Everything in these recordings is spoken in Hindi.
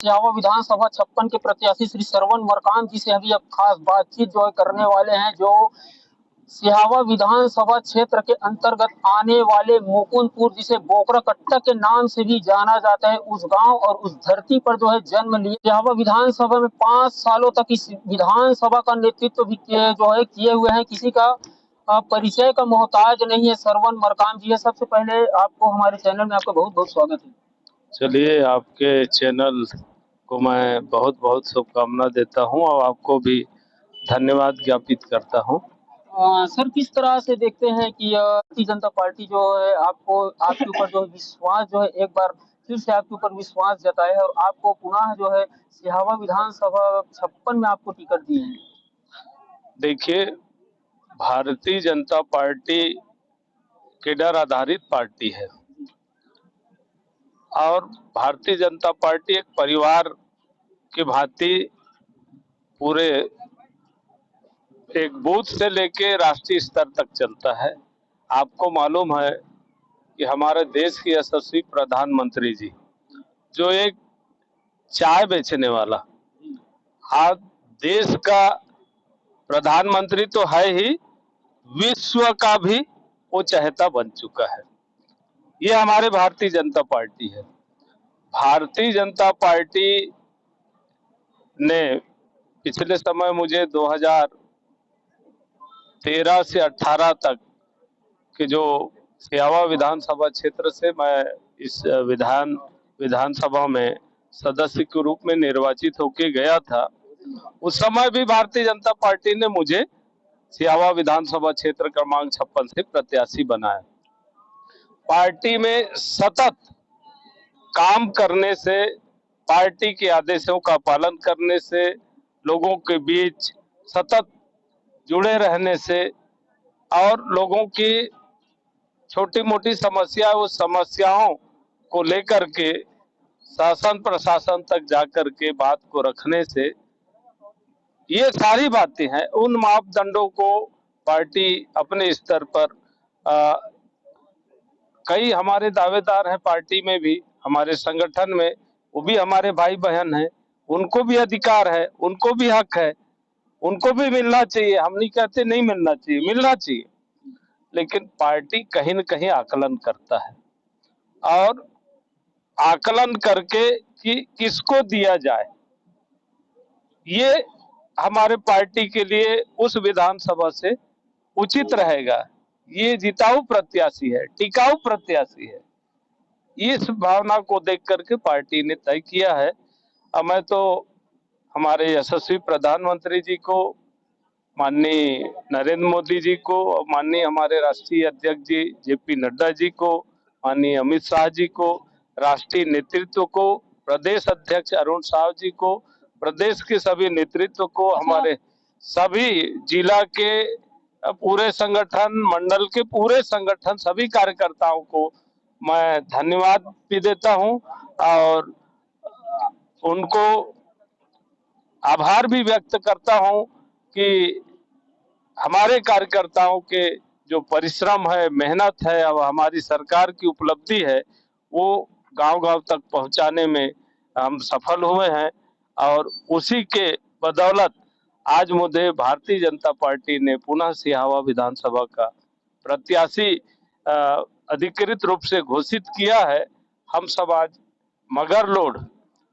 सिहावा विधानसभा 56 के प्रत्याशी श्री श्रवण मरकाम जी से अभी अब खास बातचीत जो है करने वाले हैं, जो सिहावा विधानसभा क्षेत्र के अंतर्गत आने वाले मुकुंदपुर, जिसे बोकरा कट्टा के नाम से भी जाना जाता है, उस गांव और उस धरती पर जो है जन्म लिया। सिहावा विधानसभा में 5 सालों तक इस विधानसभा का नेतृत्व भी जो है किए हुए हैं। किसी का परिचय का मोहताज नहीं है, श्रवण मरकाम जी है। सबसे पहले आपको हमारे चैनल में आपका बहुत बहुत स्वागत है। चलिए, आपके चैनल को मैं बहुत बहुत शुभकामना देता हूं और आपको भी धन्यवाद ज्ञापित करता हूं। सर, किस तरह से देखते हैं कि भारतीय जनता पार्टी जो है आपको आपके ऊपर जो विश्वास जो है एक बार फिर से आपके ऊपर विश्वास जताए है और आपको पुनः जो है सिहावा विधानसभा 56 में आपको टिकट दी है। देखिए, भारतीय जनता पार्टी केडर आधारित पार्टी है और भारतीय जनता पार्टी एक परिवार की भांति पूरे एक बूथ से लेके राष्ट्रीय स्तर तक चलता है। आपको मालूम है कि हमारे देश के यशस्वी प्रधानमंत्री जी, जो एक चाय बेचने वाला, आज देश का प्रधानमंत्री तो है ही, विश्व का भी वो चहेता बन चुका है। ये हमारे भारतीय जनता पार्टी है। भारतीय जनता पार्टी ने पिछले समय मुझे 2013 से 18 तक के जो सिहावा विधानसभा क्षेत्र से मैं इस विधानसभा में सदस्य के रूप में निर्वाचित होके गया था, उस समय भी भारतीय जनता पार्टी ने मुझे सिहावा विधानसभा क्षेत्र क्रमांक 56 से प्रत्याशी बनाया। पार्टी में सतत काम करने से, पार्टी के आदेशों का पालन करने से, लोगों के बीच सतत जुड़े रहने से और लोगों की छोटी मोटी समस्या, उस समस्याओं को लेकर के शासन प्रशासन तक जाकर के बात को रखने से, ये सारी बातें हैं। उन मापदंडों को पार्टी अपने स्तर पर कई हमारे दावेदार हैं पार्टी में भी, हमारे संगठन में, वो भी हमारे भाई बहन हैं, उनको भी अधिकार है, उनको भी हक है, उनको भी मिलना चाहिए। हम नहीं कहते नहीं मिलना चाहिए, मिलना चाहिए, लेकिन पार्टी कहीं न कहीं आकलन करता है और आकलन करके कि किसको दिया जाए, ये हमारे पार्टी के लिए उस विधानसभा से उचित रहेगा। ये जिताऊ प्रत्याशी है, टिकाऊ प्रत्याशी है। इस भावना को देख करके पार्टी ने तय किया है। अब मैं तो हमारे यशस्वी प्रधानमंत्री जी को, माननीय नरेंद्र मोदी जी को, माननीय हमारे राष्ट्रीय अध्यक्ष जी जेपी नड्डा जी को, माननीय अमित शाह जी को, राष्ट्रीय नेतृत्व को, प्रदेश अध्यक्ष अरुण साव जी को, प्रदेश के सभी नेतृत्व को, हमारे सभी जिला के पूरे संगठन, मंडल के पूरे संगठन, सभी कार्यकर्ताओं को मैं धन्यवाद भी देता हूं और उनको आभार भी व्यक्त करता हूं कि हमारे कार्यकर्ताओं के जो परिश्रम है, मेहनत है और हमारी सरकार की उपलब्धि है, वो गांव-गांव तक पहुंचाने में हम सफल हुए हैं और उसी के बदौलत आज मुझे भारतीय जनता पार्टी ने पुनः सिहावा विधानसभा का प्रत्याशी अधिकृत रूप से घोषित किया है। हम सब आज मगरलोड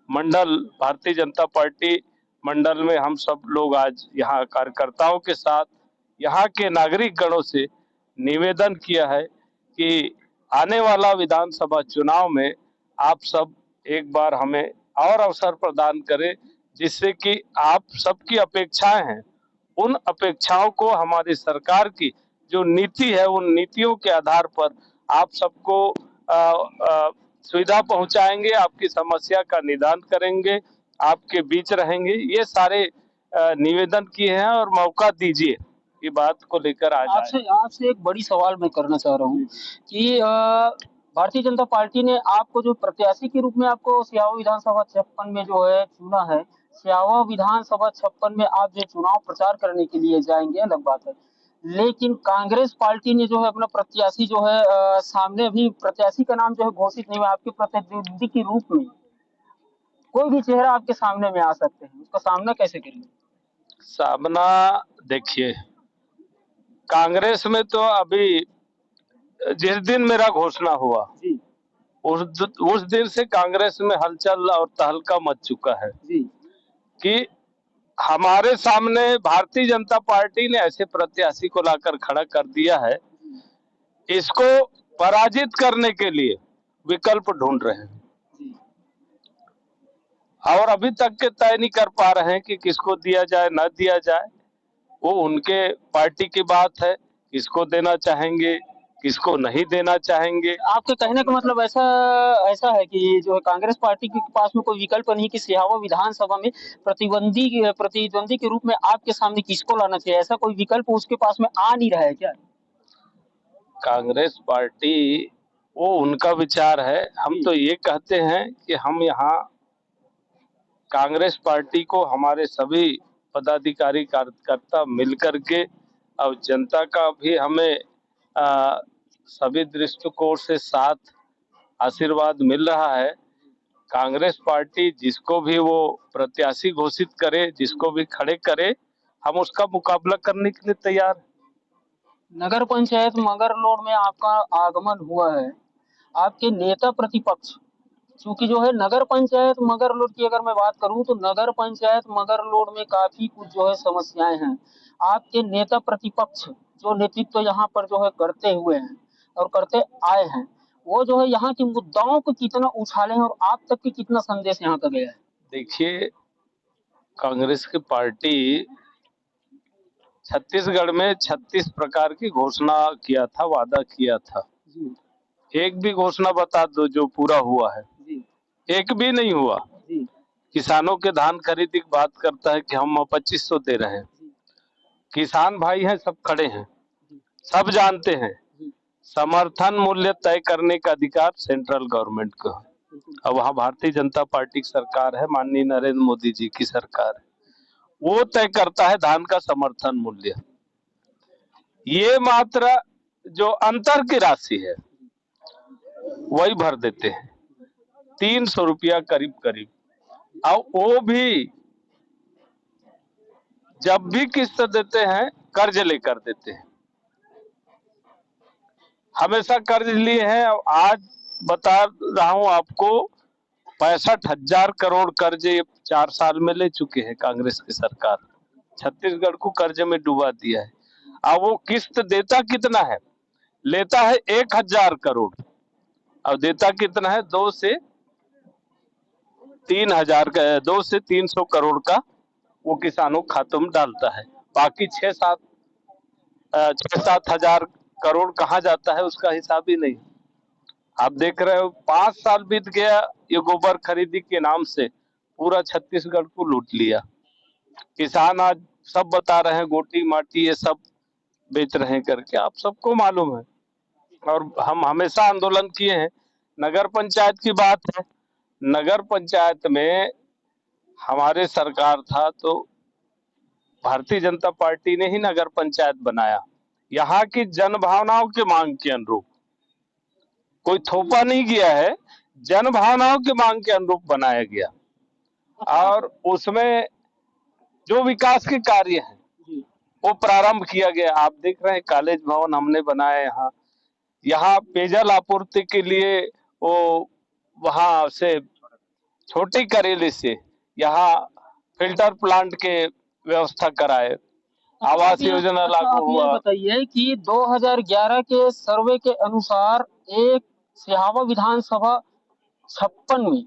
मंडल, भारतीय जनता पार्टी मंडल में हम सब लोग आज यहाँ कार्यकर्ताओं के साथ, यहाँ के नागरिक गणों से निवेदन किया है कि आने वाला विधानसभा चुनाव में आप सब एक बार हमें और अवसर प्रदान करें, जिससे कि आप सबकी अपेक्षाएं हैं, उन अपेक्षाओं को हमारी सरकार की जो नीति है, उन नीतियों के आधार पर आप सबको सुविधा पहुंचाएंगे, आपकी समस्या का निदान करेंगे, आपके बीच रहेंगे। ये सारे निवेदन किए हैं और मौका दीजिए ये बात को लेकर आज आपसे एक बड़ी सवाल मैं करना चाह रहा हूँ कि भारतीय जनता पार्टी ने आपको जो प्रत्याशी के रूप में आपको सिहावा विधानसभा 56 में जो है चुना है। सिहावा विधानसभा 56 में आप जो चुनाव प्रचार करने के लिए जाएंगे, अलग बात है, लेकिन कांग्रेस पार्टी ने जो है अपना प्रत्याशी जो है सामने, अभी प्रत्याशी का नाम जो है घोषित नहीं हुआ, आपके प्रतिद्वंदी के रूप में कोई भी चेहरा आपके सामने में आ सकते हैं, उसका सामना कैसे करेंगे? सामना देखिए, कांग्रेस में तो अभी जिस दिन मेरा घोषणा हुआ जी, उस दिन से कांग्रेस में हलचल और तहलका मच चुका है जी, कि हमारे सामने भारतीय जनता पार्टी ने ऐसे प्रत्याशी को लाकर खड़ा कर दिया है, इसको पराजित करने के लिए विकल्प ढूंढ रहे हैं जी। और अभी तक के तय नहीं कर पा रहे हैं कि किसको दिया जाए न दिया जाए। वो उनके पार्टी की बात है, किसको देना चाहेंगे, किसको नहीं देना चाहेंगे। आपके कहने का मतलब ऐसा ऐसा है कि जो है कांग्रेस पार्टी के पास में कोई विकल्प नहीं कि सिहावा विधानसभा में प्रतिद्वंदी के रूप में आपके सामने किसको लाना चाहिए, ऐसा कोई विकल्प उसके पास में आ नहीं रहा है क्या? कांग्रेस पार्टी वो उनका विचार है, हम तो ये कहते हैं कि हम यहाँ कांग्रेस पार्टी को हमारे सभी पदाधिकारी कार्यकर्ता मिलकर के और जनता का भी हमें सभी दृष्टिकोण से साथ आशीर्वाद मिल रहा है। कांग्रेस पार्टी जिसको भी वो प्रत्याशी घोषित करे, जिसको भी खड़े करे, हम उसका मुकाबला करने के लिए तैयार हैं। नगर पंचायत मगरलोड में आपका आगमन हुआ है, आपके नेता प्रतिपक्ष, चूंकि जो है नगर पंचायत मगरलोड की अगर मैं बात करूं तो नगर पंचायत मगरलोड में काफी कुछ जो है समस्याएं हैं। आपके नेता प्रतिपक्ष जो नेतृत्व यहाँ पर जो है करते हुए हैं और करते आए हैं, वो जो है यहाँ के मुद्दाओं को कितना उछाले हैं और आप तक के कितना संदेश यहाँ का गया है? देखिए, कांग्रेस की पार्टी छत्तीसगढ़ में 36 प्रकार की घोषणा किया था, वादा किया था। जी, एक भी घोषणा बता दो जो पूरा हुआ है? जी, एक भी नहीं हुआ। जी, किसानों के धान खरीदी की बात करता है कि हम 2500 दे रहे हैं। जी, किसान भाई हैं, सब खड़े हैं, जी, सब जानते हैं जी, समर्थन मूल्य तय करने का अधिकार सेंट्रल गवर्नमेंट को है। बिल्कुल। अब वहाँ भारतीय जनता पार्टी की सरकार है, माननीय नरेंद्र मोदी जी की सरकार है, वो तय करता है धान का समर्थन मूल्य। ये मात्र जो अंतर की राशि है वही भर देते हैं, 300 रुपया करीब करीब। और वो भी जब भी किस्त देते हैं कर्ज लेकर देते हैं, हमेशा कर्ज लिए हैं। और आज बता रहा हूं आपको, 65,000 करोड़ कर्ज ये 4 साल में ले चुके हैं कांग्रेस की सरकार। छत्तीसगढ़ को कर्ज में डुबा दिया है। अब वो किस्त देता कितना है? लेता है 1,000 करोड़ और देता कितना है? 2 से 300 करोड़ का वो किसानों के खातों में डालता है। बाकी 6-7 हजार करोड़ कहाँ जाता है उसका हिसाब ही नहीं। आप देख रहे हो 5 साल बीत गया, ये गोबर खरीदी के नाम से पूरा छत्तीसगढ़ को लूट लिया। किसान आज सब बता रहे हैं गोटी माटी ये सब बेच रहे हैं करके, आप सबको मालूम है। और हम हमेशा आंदोलन किए हैं। नगर पंचायत की बात है, नगर पंचायत में हमारे सरकार था तो भारतीय जनता पार्टी ने ही नगर पंचायत बनाया, यहाँ की जन भावनाओं की मांग के अनुरूप। कोई थोपा नहीं किया है, जन भावनाओं की मांग के अनुरूप बनाया गया। और उसमें जो विकास के कार्य हैं वो प्रारंभ किया गया। आप देख रहे हैं कॉलेज भवन हमने बनाया यहाँ, यहाँ पेयजल आपूर्ति के लिए वो वहां से छोटी करेली से यहाँ फिल्टर प्लांट के व्यवस्था कराए, आवास योजना लागू हुआ। बताइए कि 2011 के सर्वे के अनुसार एक सिहावा विधानसभा 56 में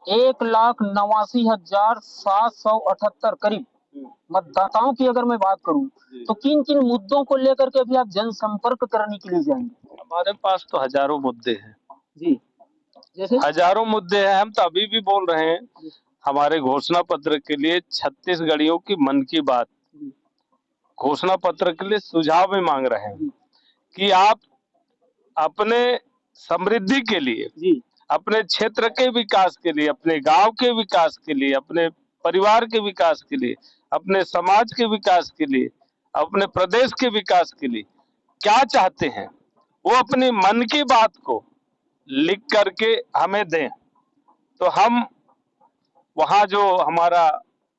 1,89,778 करीब मतदाताओं की अगर मैं बात करूं तो किन किन मुद्दों को लेकर के अभी आप जनसंपर्क करने के लिए जाएंगे? हमारे पास तो हजारों मुद्दे हैं जी, जैसे हजारों मुद्दे हैं। हम तो अभी भी बोल रहे हैं, हमारे घोषणा पत्र के लिए छत्तीसगढ़ियों की मन की बात घोषणा पत्र के लिए सुझाव में मांग रहे हैं कि आप अपने समृद्धि के लिए, अपने क्षेत्र के विकास के लिए, अपने गांव के विकास के लिए, अपने परिवार के विकास के लिए, अपने समाज के विकास के लिए, अपने प्रदेश के विकास के लिए क्या चाहते हैं, वो अपनी मन की बात को लिख करके हमें दें, तो हम वहाँ जो हमारा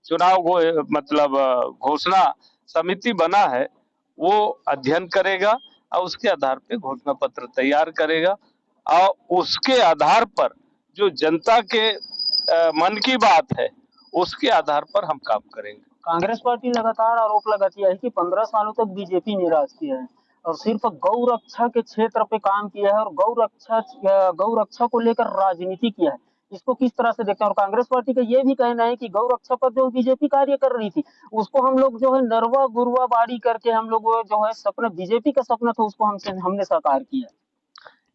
चुनाव मतलब घोषणा समिति बना है वो अध्ययन करेगा और उसके आधार पे घोषणा पत्र तैयार करेगा और उसके आधार पर जो जनता के मन की बात है उसके आधार पर हम काम करेंगे। कांग्रेस पार्टी लगातार आरोप लगाती है कि 15 सालों तक बीजेपी ने राज किया है और सिर्फ गौ रक्षा के क्षेत्र पे काम किया है और गौ रक्षा को लेकर राजनीति किया है। इसको किस तरह से देखते हैं? और कांग्रेस पार्टी का ये भी कहना है कि गौ रक्षा पर जो बीजेपी कार्य कर रही थी उसको हम लोग जो है नरवा गुरवा बाड़ी करके हम लोग जो है सपना बीजेपी का सपना था उसको हमने साकार किया।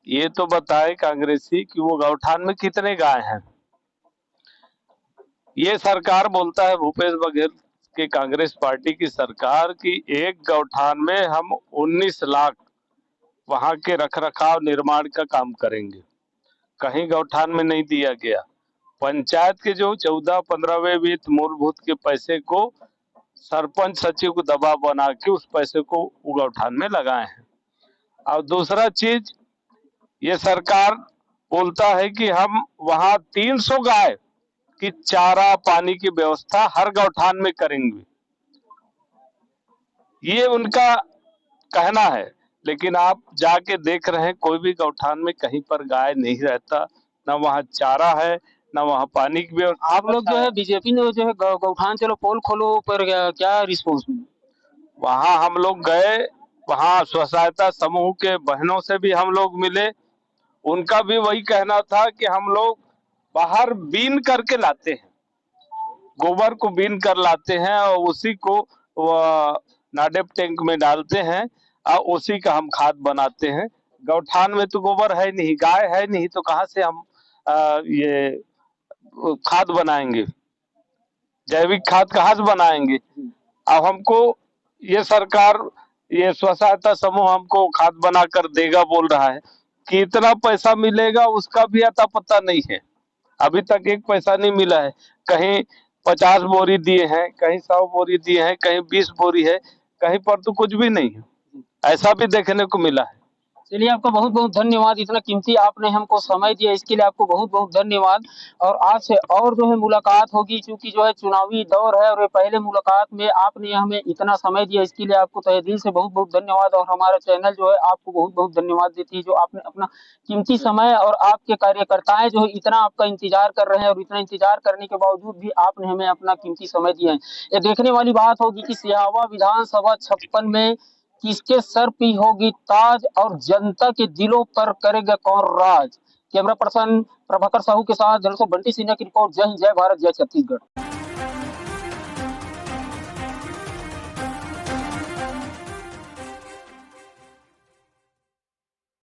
ये तो बताए कांग्रेसी कि वो गौठान में कितने गाय हैं। ये सरकार बोलता है भूपेश बघेल की कांग्रेस पार्टी की सरकार की एक गौठान में हम 19 लाख वहां के रखरखाव निर्माण का काम करेंगे। कहीं गौठान में नहीं दिया गया। पंचायत के जो 14-15वें वित्त मूलभूत के पैसे को सरपंच सचिव को दबाव बना के उस पैसे को गौठान में लगाए हैं। और दूसरा चीज ये सरकार बोलता है कि हम वहां 300 गाय की चारा पानी की व्यवस्था हर गौठान में करेंगे। ये उनका कहना है, लेकिन आप जाके देख रहे हैं कोई भी गौठान में कहीं पर गाय नहीं रहता, ना वहाँ चारा है ना वहाँ पानी की व्यवस्था। आप लोग जो है बीजेपी ने जो है गौठान चलो पोल खोलो पर क्या रिस्पॉन्स मिला? वहाँ हम लोग गए, वहाँ स्व सहायता समूह के बहनों से भी हम लोग मिले। उनका भी वही कहना था कि हम लोग बाहर बीन करके लाते हैं, गोबर को बीन कर लाते हैं और उसी को नाडेप टैंक में डालते हैं और उसी का हम खाद बनाते हैं। गौठान में तो गोबर है नहीं, गाय है नहीं, तो कहाँ से हम ये खाद बनाएंगे, जैविक खाद कहाँ से बनाएंगे। अब हमको ये सरकार, ये स्व सहायता समूह हमको खाद बनाकर देगा बोल रहा है कि इतना पैसा मिलेगा उसका भी अता पता नहीं है। अभी तक एक पैसा नहीं मिला है। कहीं 50 बोरी दिए हैं, कहीं 100 बोरी दिए हैं, कहीं 20 बोरी है, कहीं पर तो कुछ भी नहीं है। ऐसा भी देखने को मिला है। चलिए आपका बहुत बहुत धन्यवाद, इतना कीमती आपने हमको समय दिया इसके लिए आपको बहुत बहुत धन्यवाद। और आज से और जो है मुलाकात होगी, क्योंकि जो है चुनावी दौर है और ये पहले मुलाकात में आपने हमें इतना समय दिया, इसके लिए आपको तहे दिल से बहुत बहुत धन्यवाद। और हमारा चैनल जो है आपको बहुत बहुत धन्यवाद देती है जो आपने अपना कीमती समय और आपके कार्यकर्ताएं जो है इतना आपका इंतजार कर रहे हैं और इतना इंतजार करने के बावजूद भी आपने हमें अपना कीमती समय दिया है। ये देखने वाली बात होगी कि सिहावा विधानसभा 56 में किसके सर पे होगी ताज और जनता के दिलों पर करेगा कौन राज। कैमरा पर्सन प्रभाकर साहू के साथ जनसो बंटी सिन्हा की रिपोर्ट। जय हिंद, जय भारत, जय छत्तीसगढ़।